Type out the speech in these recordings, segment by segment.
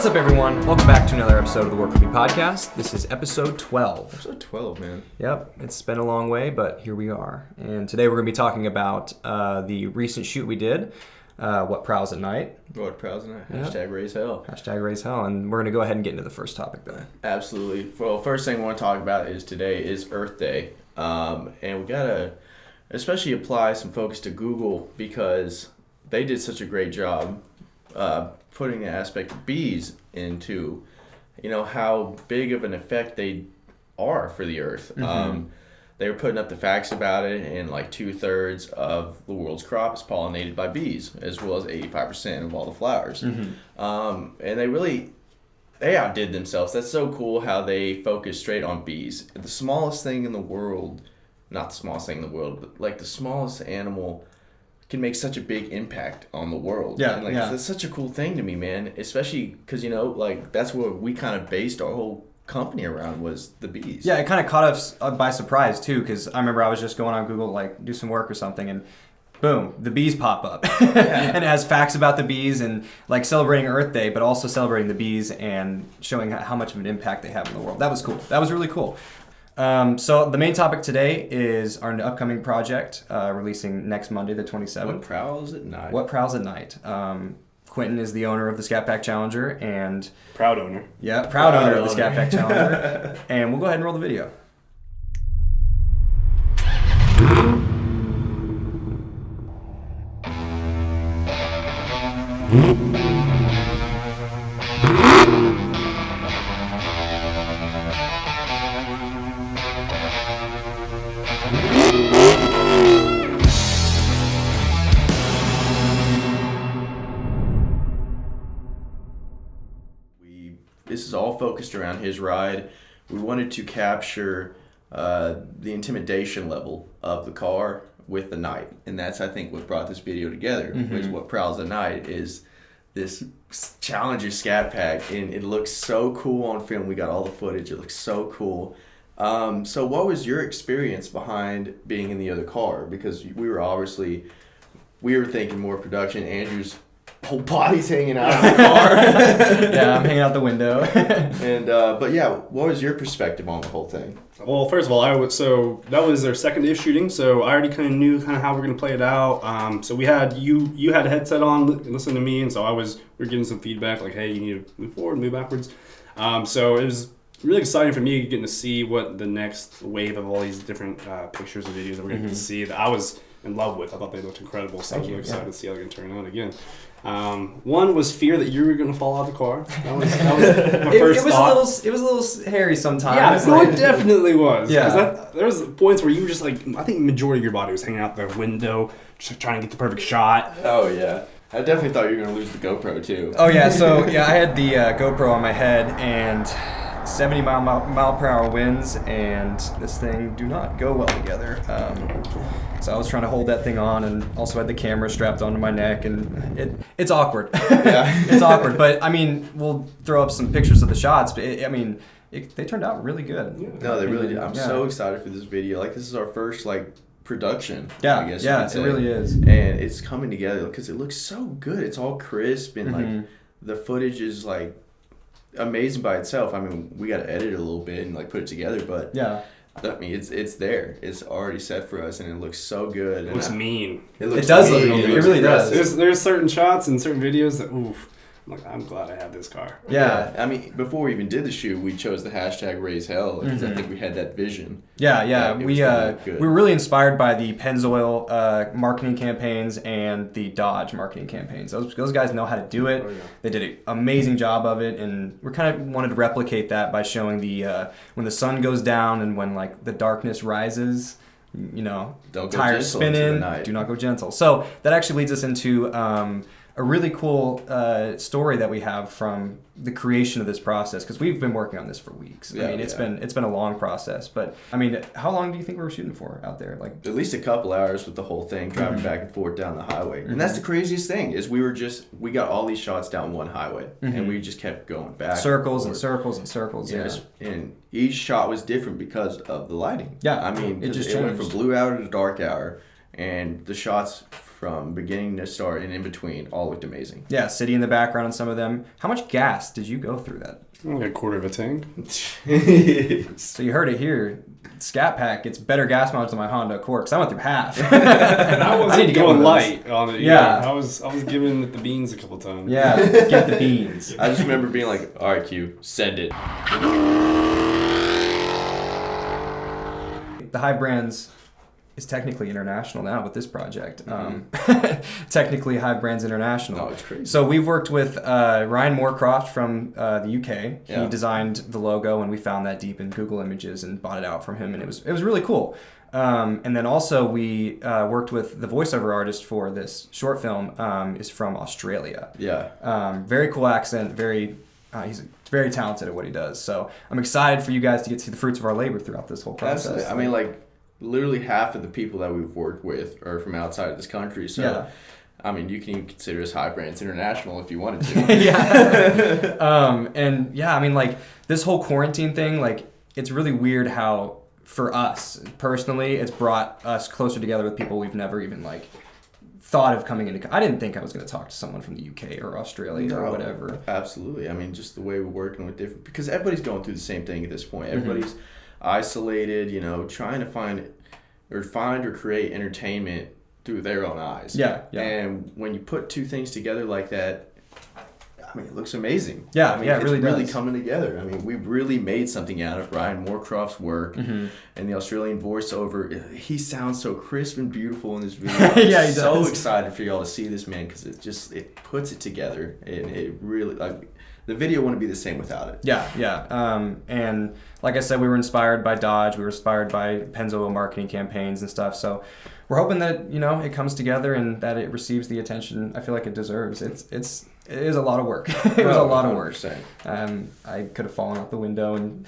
What's up, everyone? Welcome back to another episode of the Work With Me podcast. This is episode 12. Episode 12, man. Yep, it's been a long way, but here we are. And today we're going to be talking about the recent shoot we did, What Prowls at Night. What Prowls at Night? Yep. Hashtag raise hell. Hashtag raise hell. And we're going to go ahead and get into the first topic, though. Absolutely. Well, first thing I want to talk about is today is Earth Day. And we got to especially apply some focus to Google because they did such a great job putting the aspect of bees into, how big of an effect they are for the earth. Mm-hmm. They were putting up the facts about it, and like 2/3 of the world's crop is pollinated by bees, as well as 85% of all the flowers. Mm-hmm. And they outdid themselves. That's so cool how they focus straight on bees. The smallest thing in the world, not the smallest thing in the world, but like the smallest animal can make such a big impact on the world. Yeah, and that's such a cool thing to me, man. Especially because that's what we kind of based our whole company around was the bees. Yeah, it kind of caught us by surprise too, because I remember I was just going on Google to do some work or something, and boom, the bees pop up. And it has facts about the bees and celebrating Earth Day, but also celebrating the bees and showing how much of an impact they have in the world. That was cool. That was really cool. So the main topic today is our upcoming project, releasing next Monday, the 27th. What Prowls at Night? What Prowls at Night. Quinton is the owner of the Scat Pack Challenger and... Proud owner. Yeah, proud owner of the Scat Pack Challenger. And we'll go ahead and roll the video. This is all focused around his ride. We wanted to capture the intimidation level of the car with the night. And that's, I think, what brought this video together. Mm-hmm. Which What Prowls at Night is this Challenger Scat Pack. And it looks so cool on film. We got all the footage. It looks so cool. So what was your experience behind being in the other car? Because we were thinking more production. Andrew's whole body's hanging out of the car. Yeah, I'm hanging out the window. And but yeah, what was your perspective on the whole thing? Well, first of all, so that was their second day of shooting, so I already kind of knew how we're gonna play it out. So we had you had a headset on, listening to me, and so we were getting some feedback like, hey, you need to move forward, move backwards. So it was really exciting for me getting to see what the next wave of all these different pictures and videos that we're gonna get to see that I was in love with. I thought they looked incredible, so I was really excited to see how they're gonna turn out again. One was fear that you were going to fall out of the car. That was my first thought. It was a little hairy sometimes. Yeah, no, it definitely was. Yeah. There was points where you were just I think the majority of your body was hanging out the window, just trying to get the perfect shot. Oh, yeah. I definitely thought you were going to lose the GoPro, too. Oh, yeah. So, I had the GoPro on my head, and 70 mile per hour winds, and this thing do not go well together. So I was trying to hold that thing on, and also had the camera strapped onto my neck, and it's awkward. Yeah. It's awkward, but we'll throw up some pictures of the shots, but they turned out really good. Yeah. No, they really did. I'm so excited for this video. This is our first production. Yeah, I guess it really is. And it's coming together because it looks so good. It's all crisp, and the footage is amazing by itself. We got to edit it a little bit and put it together, but yeah. It's there. It's already set for us, and it looks so good. It looks mean. It does look mean. It really does. There's certain shots and certain videos that, oof, I'm glad I have this car. Yeah. Before we even did the shoot, we chose the hashtag raise hell because I think we had that vision. Yeah. We were really inspired by the Pennzoil marketing campaigns and the Dodge marketing campaigns. Those guys know how to do it. Oh, yeah. They did an amazing job of it, and we kind of wanted to replicate that by showing the when the sun goes down and when the darkness rises. Tires spinning. Do not go gentle. So that actually leads us into a really cool story that we have from the creation of this process, because we've been working on this for weeks. Yeah, it's been a long process, but how long do you think we were shooting for out there? At least a couple hours with the whole thing, driving back and forth down the highway. And that's the craziest thing is we got all these shots down one highway, and we just kept going back, circles and circles and circles. Yeah, and each shot was different because of the lighting. Yeah, it went from blue hour to dark hour, and the shots from beginning to start and in between all looked amazing. Yeah, city in the background on some of them. How much gas did you go through that? Like a quarter of a tank. So you heard it here. Scat Pack gets better gas mileage than my Honda Accord, 'cause I went through half. And I wasn't going light on it. Yeah. I was giving it the beans a couple times. Yeah, get the beans. I just remember being like, all right, Q, send it. The Hive Brands is technically international now with this project. Technically Hive Brands International. Oh, it's crazy. So we've worked with Ryan Moorcroft from the UK. Yeah. He designed the logo, and we found that deep in Google Images and bought it out from him, and it was really cool. And then also we worked with the voiceover artist for this short film is from Australia. Yeah. Very cool accent, he's very talented at what he does. So I'm excited for you guys to get to see the fruits of our labor throughout this whole process. Absolutely. I mean, like, literally half of the people that we've worked with are from outside of this country. So, yeah. I mean, you can even consider us Hive Brands International if you wanted to. Yeah. And yeah, I mean, like, this whole quarantine thing, like, it's really weird how, for us personally, it's brought us closer together with people we've never even, like, thought of coming into. I didn't think I was going to talk to someone from the UK or Australia or whatever. Absolutely. I mean, just the way we're working with different, because everybody's going through the same thing at this point. Everybody's isolated, you know, trying to find or create entertainment through their own eyes. Yeah. And when you put two things together like that, I mean, it looks amazing. Yeah, I mean, it really really does. coming together. I mean, we really made something out of Ryan Moorcroft's work and the Australian voiceover. He sounds so crisp and beautiful in this video. Yeah, he I'm so does. excited for y'all to see this, man, because it puts it together, and it really, like, the video wouldn't be the same without it. Yeah. And like I said, we were inspired by Dodge. We were inspired by Pennzoil marketing campaigns and stuff. So we're hoping that, you know, it comes together and that it receives the attention I feel like it deserves. It is a lot of work. It was a lot of work. 100%. I could have fallen out the window, and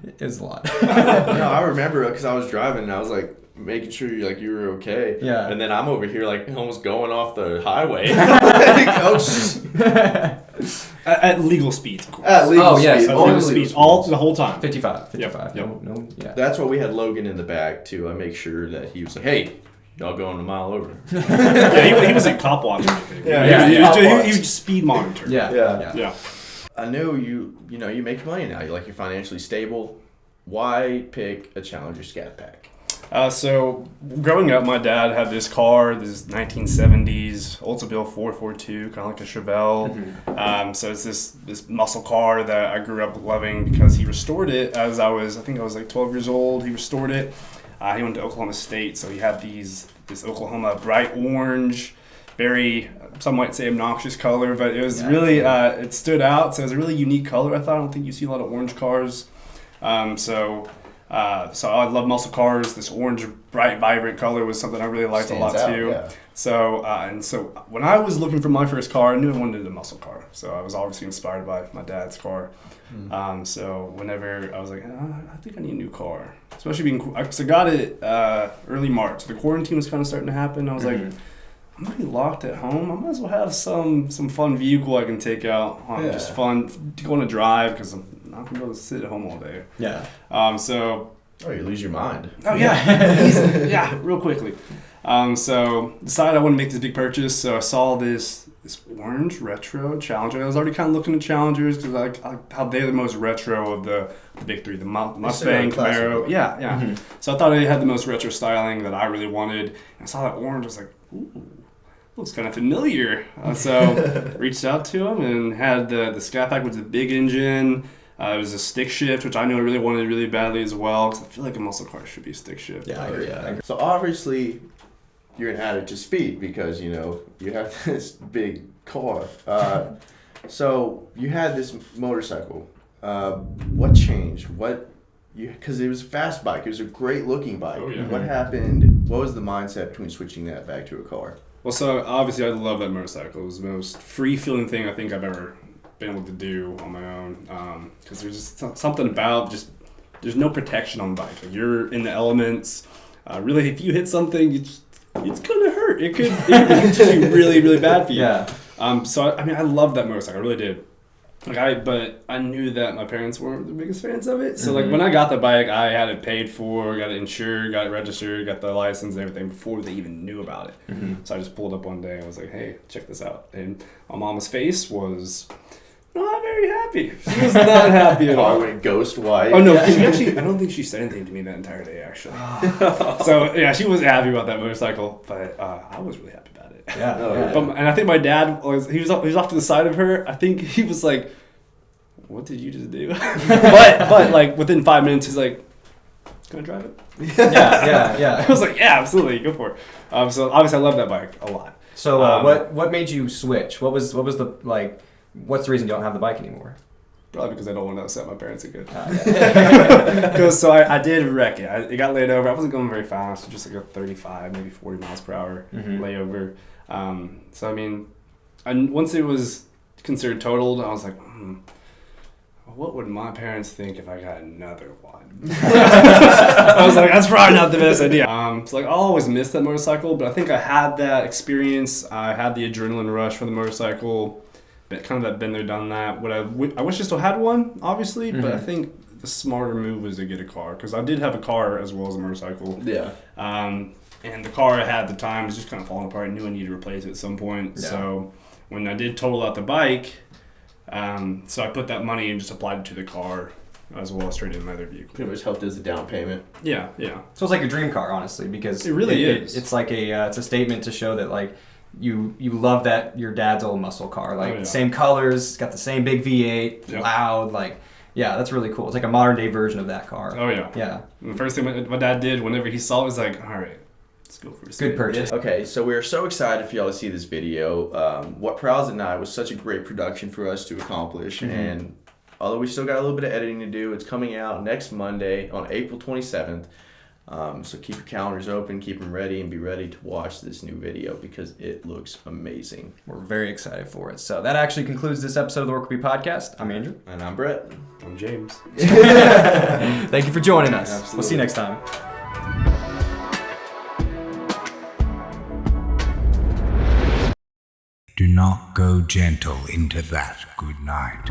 it was a lot. No, I remember because I was driving and I was like making sure you were okay. Yeah. And then I'm over here like almost going off the highway. Like, oh, At legal speeds, of course. At legal yes, speed. at Only legal legal speeds. All the whole time. 55. Yep. No, yeah. That's why we had Logan in the back to make sure that he was like, hey, y'all going a mile over. Yeah, he wasn't cop watching anything. He was just speed monitor. Yeah. I know you make money now. You're financially stable. Why pick a Challenger Scat Pack? So growing up, my dad had this car, this 1970s Oldsmobile 442, kind of like a Chevelle. So it's this muscle car that I grew up loving because he restored it as I think I was like 12 years old. He restored it. He went to Oklahoma State, so he had this Oklahoma bright orange, very, some might say obnoxious color, but it was really, it stood out. So it was a really unique color, I thought. I don't think you see a lot of orange cars. So I love muscle cars. This orange, bright, vibrant color was something I really liked a lot too. Yeah. So when I was looking for my first car, I knew I wanted a muscle car. So I was obviously inspired by my dad's car. So whenever I was like, I think I need a new car, especially being cool. So I got it early March. The quarantine was kind of starting to happen. I was like, I'm gonna be locked at home. I might as well have some fun vehicle I can take out on just fun to go on a drive because I'm not gonna be able to sit at home all day. Yeah. You lose your mind. Oh yeah. Yeah, real quickly. So decided I wanted to make this big purchase. So I saw this orange retro Challenger. I was already kind of looking at Challengers because I like how they're the most retro of the big three, the Mustang, Camaro. Yeah. So I thought it had the most retro styling that I really wanted. And I saw that orange. I was like, ooh, looks kind of familiar. So reached out to him and had the Scat Pack with the big engine. It was a stick shift, which I knew I really wanted really badly as well, because I feel like a muscle car should be stick shift. Yeah, I agree. So obviously, you're an addict to speed because, you have this big car. So you had this motorcycle. What changed? Because it was a fast bike. It was a great looking bike. Oh, yeah. What happened? What was the mindset between switching that back to a car? Well, so obviously I love that motorcycle. It was the most free-feeling thing I think I've ever been able to do on my own, because there's just something about there's no protection on the bike. Like, you're in the elements. Really, if you hit something, it's gonna hurt. It could be really, really bad for you. Yeah. So I love that motorcycle. I really did. But I knew that my parents weren't the biggest fans of it. So like when I got the bike, I had it paid for, got it insured, got it registered, got the license and everything before they even knew about it. So I just pulled up one day and was like, hey, check this out. And my mom's face was not very happy. She was not happy at all. Went ghost white. Oh no, she actually, I don't think she said anything to me that entire day actually. So yeah, she wasn't happy about that motorcycle, but I was really happy about it. Yeah. And I think my dad he was off to the side of her. I think he was like, what did you just do? but like within 5 minutes he's like, can I drive it? Yeah. I was like, yeah, absolutely, go for it. So obviously I love that bike a lot. So what made you switch? What was the like? What's the reason you don't have the bike anymore? Probably because I don't want to upset my parents again. Yeah. So I did wreck it. It got laid over. I wasn't going very fast, just like a 35, maybe 40 miles per hour layover. So I mean, once it was considered totaled, I was like, what would my parents think if I got another one? I was like, that's probably not the best idea. So like, I'll always miss that motorcycle, but I think I had that experience. I had the adrenaline rush for the motorcycle. Kind of that been there, done that. I wish I still had one, obviously, but I think the smarter move was to get a car because I did have a car as well as a motorcycle. Yeah. And the car I had at the time was just kind of falling apart. I knew I needed to replace it at some point. Yeah. So when I did total out the bike, so I put that money and just applied it to the car as well as traded in my other vehicle. Pretty much helped as a down payment. Yeah. So it's like a dream car, honestly, because it really is. It's like it's a statement to show that like you love that your dad's old muscle car, like same colors, it's got the same big V8, loud, like that's really cool. It's like a modern day version of that car. Oh yeah. And the first thing my dad did whenever he saw it was like, all right, let's go for a good purchase. Okay, so we're so excited for y'all to see this video. What Prowls and I was such a great production for us to accomplish, and although we still got a little bit of editing to do, it's coming out next Monday on April 27th. So keep your calendars open, keep them ready, and be ready to watch this new video because it looks amazing. We're very excited for it. So that actually concludes this episode of the Work Will Be Podcast. I'm Andrew. And I'm Brett. I'm James. Thank you for joining us. Absolutely. We'll see you next time. Do not go gentle into that good night.